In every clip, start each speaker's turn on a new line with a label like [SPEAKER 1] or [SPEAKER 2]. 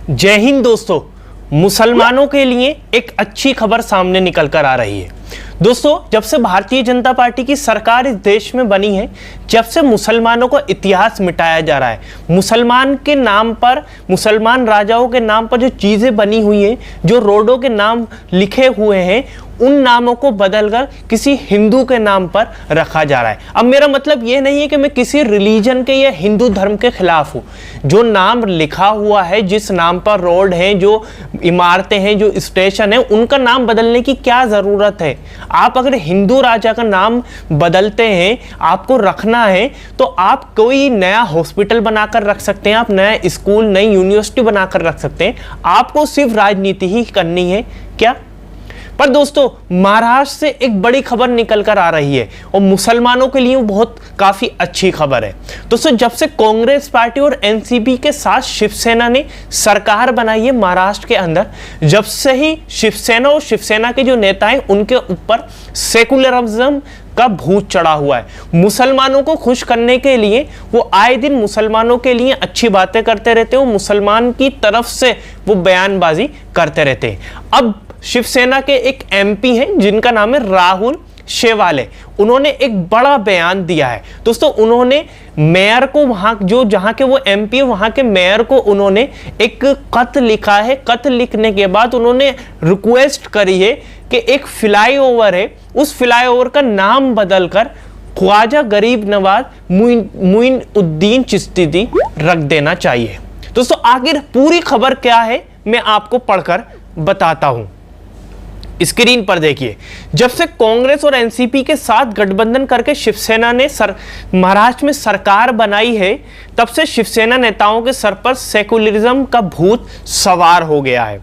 [SPEAKER 1] जय हिंद दोस्तों। मुसलमानों के लिए एक अच्छी खबर सामने निकल कर आ रही है। दोस्तों, जब से भारतीय जनता पार्टी की सरकार इस देश में बनी है, जब से मुसलमानों का इतिहास मिटाया जा रहा है, मुसलमान के नाम पर, मुसलमान राजाओं के नाम पर जो चीज़ें बनी हुई हैं, जो रोडों के नाम लिखे हुए हैं, उन नामों को बदलकर किसी हिंदू के नाम पर रखा जा रहा है। अब मेरा मतलब ये नहीं है कि मैं किसी रिलीजन के या हिंदू धर्म के खिलाफ हूँ। जो नाम लिखा हुआ है, जिस नाम पर रोड हैं, जो इमारतें हैं, जो स्टेशन है, उनका नाम बदलने की क्या ज़रूरत है। आप अगर हिंदू राजा का नाम बदलते हैं, आपको रखना है, तो आप कोई नया हॉस्पिटल बनाकर रख सकते हैं, आप नया स्कूल, नई यूनिवर्सिटी बनाकर रख सकते हैं। आपको सिर्फ राजनीति ही करनी है क्या? पर दोस्तों, महाराष्ट्र से एक बड़ी खबर निकल कर आ रही है और मुसलमानों के लिए बहुत काफी अच्छी खबर है। दोस्तों, जब से कांग्रेस पार्टी और एनसीपी के साथ शिवसेना ने सरकार बनाई है महाराष्ट्र के अंदर, जब से ही शिवसेना और शिवसेना के जो नेता हैं, उनके ऊपर सेकुलरिज्म का भूत चढ़ा हुआ है। मुसलमानों को खुश करने के लिए वो आए दिन मुसलमानों के लिए अच्छी बातें करते रहते हैं, मुसलमान की तरफ से वो बयानबाजी करते रहते हैं। अब शिवसेना के एक एमपी हैं जिनका नाम है राहुल शेवाले, उन्होंने एक बड़ा बयान दिया है। दोस्तों, उन्होंने मेयर को, वहां जो जहां के वो एमपी है, वहां के मेयर को उन्होंने एक खत लिखा है। खत लिखने के बाद उन्होंने रिक्वेस्ट करी है कि एक फ्लाईओवर है, उस फ्लाईओवर का नाम बदलकर ख्वाजा गरीब नवाज मुइनुद्दीन चिश्ती रख देना चाहिए। दोस्तों, आखिर पूरी खबर क्या है, मैं आपको पढ़कर बताता हूं। स्क्रीन पर देखिए। जब से कांग्रेस और एनसीपी के साथ गठबंधन करके शिवसेना ने महाराष्ट्र में सरकार बनाई है, तब से शिवसेना नेताओं के सर पर सेकुलरिज्म का भूत सवार हो गया है।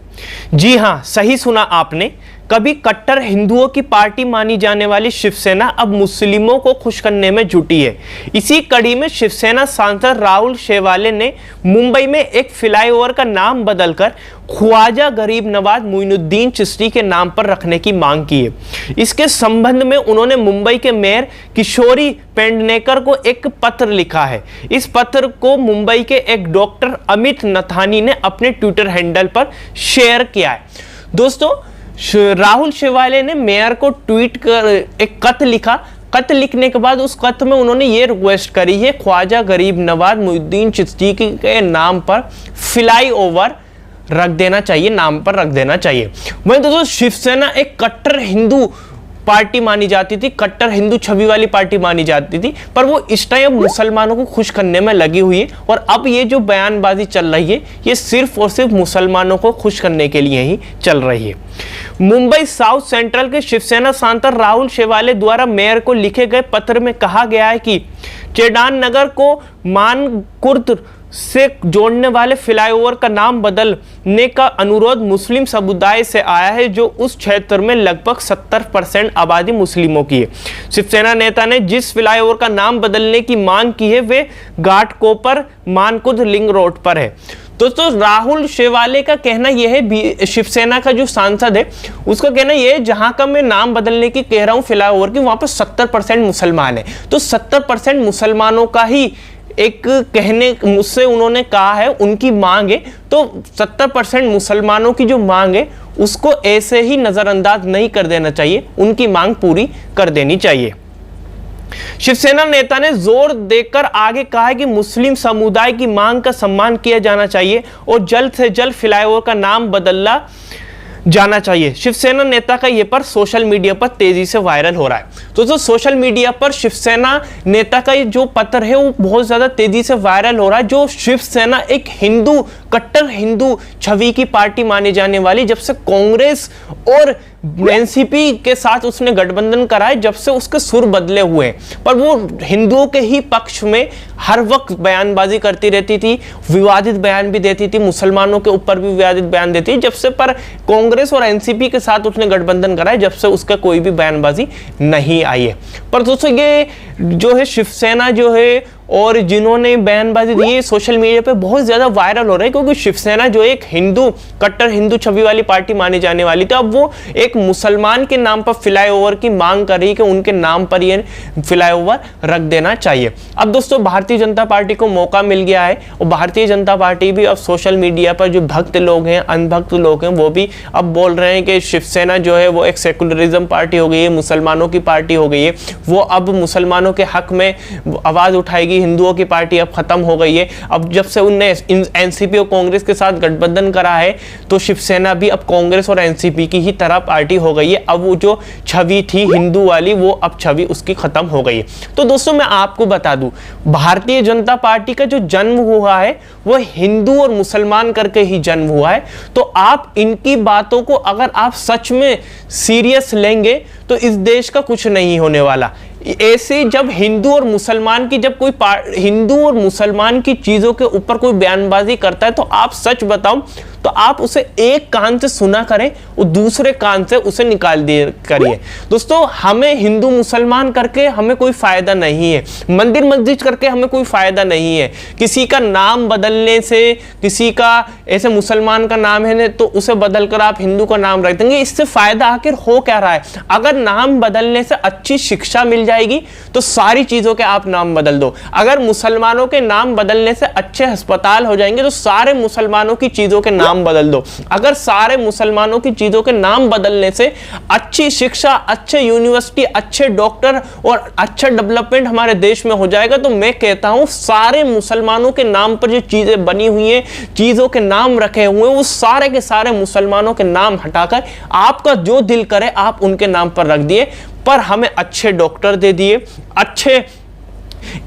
[SPEAKER 1] जी हां, सही सुना आपने। कभी कट्टर हिंदुओं की पार्टी मानी जाने वाली शिवसेना अब मुस्लिमों को खुश करने में जुटी है। इसी कड़ी में शिवसेना सांसद राहुल शेवाले ने मुंबई में एक फ्लाईओवर का नाम बदलकर ख्वाजा गरीब नवाज मुइनुद्दीन चिश्ती के नाम पर रखने की मांग की है। इसके संबंध में उन्होंने मुंबई के मेयर किशोरी पेडनेकर को एक पत्र लिखा है। इस पत्र को मुंबई के एक डॉक्टर अमित नथानी ने अपने ट्विटर हैंडल पर शेयर किया है। दोस्तों, राहुल शेवाले ने मेयर को ट्वीट कर एक खत लिखा। खत लिखने के बाद उस खत में उन्होंने ये रिक्वेस्ट करी है, ख्वाजा गरीब नवाज मुइनुद्दीन चिश्ती के नाम पर फ्लाईओवर रख देना चाहिए, नाम पर रख देना चाहिए। वहीं दोस्तों, शिवसेना एक कट्टर हिंदू पार्टी मानी जाती थी, कट्टर हिंदू छवि वाली पार्टी मानी जाती थी, पर वो इस टाइम मुसलमानों को खुश करने में लगी हुई है। और अब ये जो बयानबाजी चल रही है, ये सिर्फ और सिर्फ मुसलमानों को खुश करने के लिए ही चल रही है। मुंबई साउथ सेंट्रल के शिवसेना सांसद राहुल शेवाले द्वारा मेयर को लिखे गए पत्र में कहा गया है कि चेडान नगर को मानकुर्द से जोड़ने वाले फ्लाईओवर का नाम बदलने का अनुरोध मुस्लिम समुदाय से आया है, जो उस क्षेत्र में लगभग 70% आबादी मुस्लिमों की है। शिवसेना नेता ने जिस फ्लाईओवर का नाम बदलने की मांग की है, वे घाटकोपर मानकुर्द लिंक रोड पर है। दोस्तों, राहुल शेवाले का कहना यह है, शिवसेना का जो सांसद है उसका कहना यह है, जहां का मैं नाम बदलने की कह रहा हूं फ्लाईओवर की, वहां पर 70% मुसलमान है, तो 70% मुसलमानों का ही एक कहने मुझसे उन्होंने कहा है, उनकी मांग है, तो 70% मुसलमानों की जो मांग है उसको ऐसे ही नजरअंदाज नहीं कर देना चाहिए, उनकी मांग पूरी कर देनी चाहिए। शिवसेना नेता ने जोर देकर आगे कहा है कि मुस्लिम समुदाय की मांग का सम्मान किया जाना चाहिए और जल्द से जल्द फ्लाईओवर का नाम बदला जाना चाहिए। शिवसेना नेता का ये पर सोशल मीडिया पर तेजी से वायरल हो रहा है। दोस्तों, सोशल मीडिया पर शिवसेना नेता का ये जो पत्र है वो बहुत ज्यादा तेजी से वायरल हो रहा है। जो शिवसेना एक हिंदू, कट्टर हिंदू छवि की पार्टी मानी जाने वाली, जब से कांग्रेस और एनसीपी के साथ उसने गठबंधन कराए, जब से उसके सुर बदले हुए, पर वो हिंदुओं के ही पक्ष में हर वक्त बयानबाजी करती रहती थी, विवादित बयान भी देती थी, मुसलमानों के ऊपर भी विवादित बयान देती थी। जब से पर कांग्रेस और एनसीपी के साथ उसने गठबंधन कराया, जब से उसका कोई भी बयानबाजी नहीं आई है। पर दोस्तों, ये जो है शिवसेना जो है और जिन्होंने बयानबाजी दी है सोशल मीडिया पे बहुत ज्यादा वायरल हो रहे हैं, क्योंकि शिवसेना जो एक हिंदू कट्टर हिंदू छवि वाली पार्टी मानी जाने वाली थी, अब वो एक मुसलमान के नाम पर फ्लाईओवर की मांग कर रही है कि उनके नाम पर ये फ्लाईओवर रख देना चाहिए। अब दोस्तों भारतीय जनता पार्टी को मौका मिल गया है और भारतीय जनता पार्टी भी अब सोशल मीडिया पर जो भक्त लोग हैं, अनभक्त लोग हैं, वो भी अब बोल रहे हैं कि शिवसेना जो है वो एक सेकुलरिज्म पार्टी हो गई है, मुसलमानों की पार्टी हो गई है, वो अब मुसलमानों के हक में आवाज उठाएगी, हिंदुओं की पार्टी अब खत्म हो गई है। अब जब से उनने एनसीपी और कांग्रेस के साथ गठबंधन करा है तो शिवसेना भी अब कांग्रेस और एनसीपी की ही तरह पार्टी हो गई है। अब वो जो छवि थी हिंदू वाली वो अब छवि उसकी खत्म हो गई है। तो दोस्तों मैं आपको बता दूं, भारतीय जनता पार्टी का जो जन्म हुआ है वो हिंदू और मुसलमान करके ही जन्म हुआ है। तो आप इनकी बातों को अगर आप सच में सीरियस लेंगे तो इस देश का कुछ नहीं होने वाला। ऐसे जब हिंदू और मुसलमान की जब कोई हिंदू और मुसलमान की चीजों के ऊपर कोई बयानबाजी करता है तो आप सच बताओ तो आप उसे एक कान से सुना करें और दूसरे कान से उसे निकाल दिए करिए। दोस्तों हमें हिंदू मुसलमान करके हमें कोई फायदा नहीं है, मंदिर मस्जिद करके हमें कोई फायदा नहीं है, किसी का नाम बदलने से, किसी का ऐसे मुसलमान का नाम है तो उसे बदलकर आप हिंदू का नाम रख देंगे, इससे फायदा आखिर हो क्या रहा है? अगर नाम बदलने से अच्छी शिक्षा मिल जाएगी तो सारी चीजों के आप नाम बदल दो। अगर मुसलमानों के नाम बदलने से अच्छे अस्पताल हो जाएंगे तो सारे मुसलमानों की चीजों के नाम बदल दो। अगर सारे मुसलमानों की चीजों के नाम बदलने से अच्छी शिक्षा, अच्छे यूनिवर्सिटी, अच्छे डॉक्टर और अच्छा डेवलपमेंट हमारे देश में हो जाएगा तो मैं कहता हूं सारे मुसलमानों के नाम पर जो चीजें बनी हुई हैं, चीजों के नाम रखे हुए हैं, वो सारे के सारे मुसलमानों के नाम हटाकर आपका जो दिल करे आप उनके नाम पर रख दिए। पर हमें अच्छे डॉक्टर दे दिए, अच्छे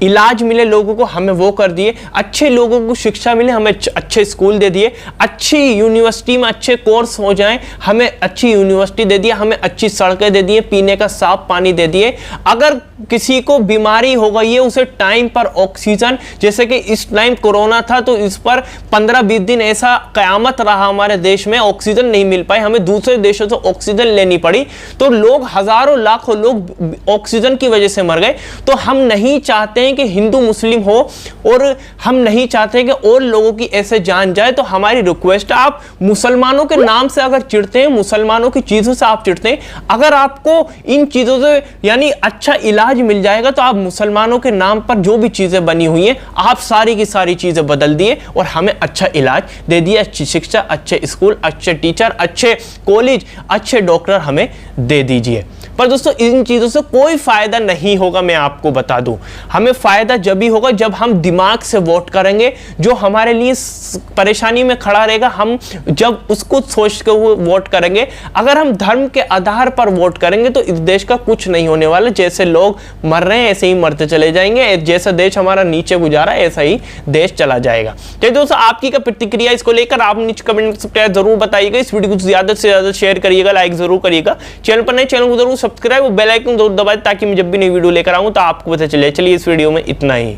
[SPEAKER 1] इलाज मिले लोगों को, हमें वो कर दिए, अच्छे लोगों को शिक्षा मिले, हमें अच्छे स्कूल दे दिए, अच्छी यूनिवर्सिटी में अच्छे कोर्स हो जाएं, हमें अच्छी यूनिवर्सिटी दे दिया, हमें अच्छी सड़कें दे दिए, पीने का साफ पानी दे दिए। अगर किसी को बीमारी हो गई है उसे टाइम पर ऑक्सीजन, जैसे कि इस टाइम कोरोना था तो इस पर 15-20 दिन ऐसा कयामत रहा हमारे देश में, ऑक्सीजन नहीं मिल पाई, हमें दूसरे देशों से ऑक्सीजन लेनी पड़ी, तो लोग हजारों लाखों लोग ऑक्सीजन की वजह से मर गए। तो हम नहीं चाहते हैं कि हिंदू मुस्लिम हो और हम नहीं चाहते कि और लोगों की ऐसे जान जाए। तो हमारी रिक्वेस्ट है आप मुसलमानों के नाम से अगर चिढ़ते हैं, मुसलमानों की चीजों से आप चिढ़ते हैं, अगर आपको इन चीजों से यानी अच्छा इलाज मिल जाएगा तो आप मुसलमानों के नाम पर जो भी चीजें बनी हुई हैं आप सारी की सारी चीजें बदल दिए और हमें अच्छा इलाज दे दिया, अच्छी शिक्षा, अच्छे स्कूल, अच्छे टीचर, अच्छे कॉलेज, अच्छे डॉक्टर हमें दे दीजिए। पर दोस्तों इन चीजों से कोई फायदा नहीं होगा, मैं आपको बता दूं। हमें फायदा जब भी होगा जब हम दिमाग से वोट करेंगे, जो हमारे लिए परेशानी में खड़ा रहेगा हम जब उसको सोच के वो वोट करेंगे। अगर हम धर्म के आधार पर वोट करेंगे तो इस देश का कुछ नहीं होने वाला। जैसे लोग मर रहे हैं ऐसे ही मरते चले जाएंगे, जैसा देश हमारा नीचे गुजारा ऐसा ही देश चला जाएगा। तो दोस्तों आपकी क्या प्रतिक्रिया इसको लेकर आप नीचे कमेंट में जरूर बताइएगा। इस वीडियो को ज्यादा से ज्यादा शेयर करिएगा, लाइक जरूर करिएगा, चैनल पर नए चैनल को जरूर सब्सक्राइब और बेल आइकन जरूर दबाएं ताकि मैं जब भी नई वीडियो लेकर आऊं तो आपको पता चले। चलिए इस वीडियो में इतना ही।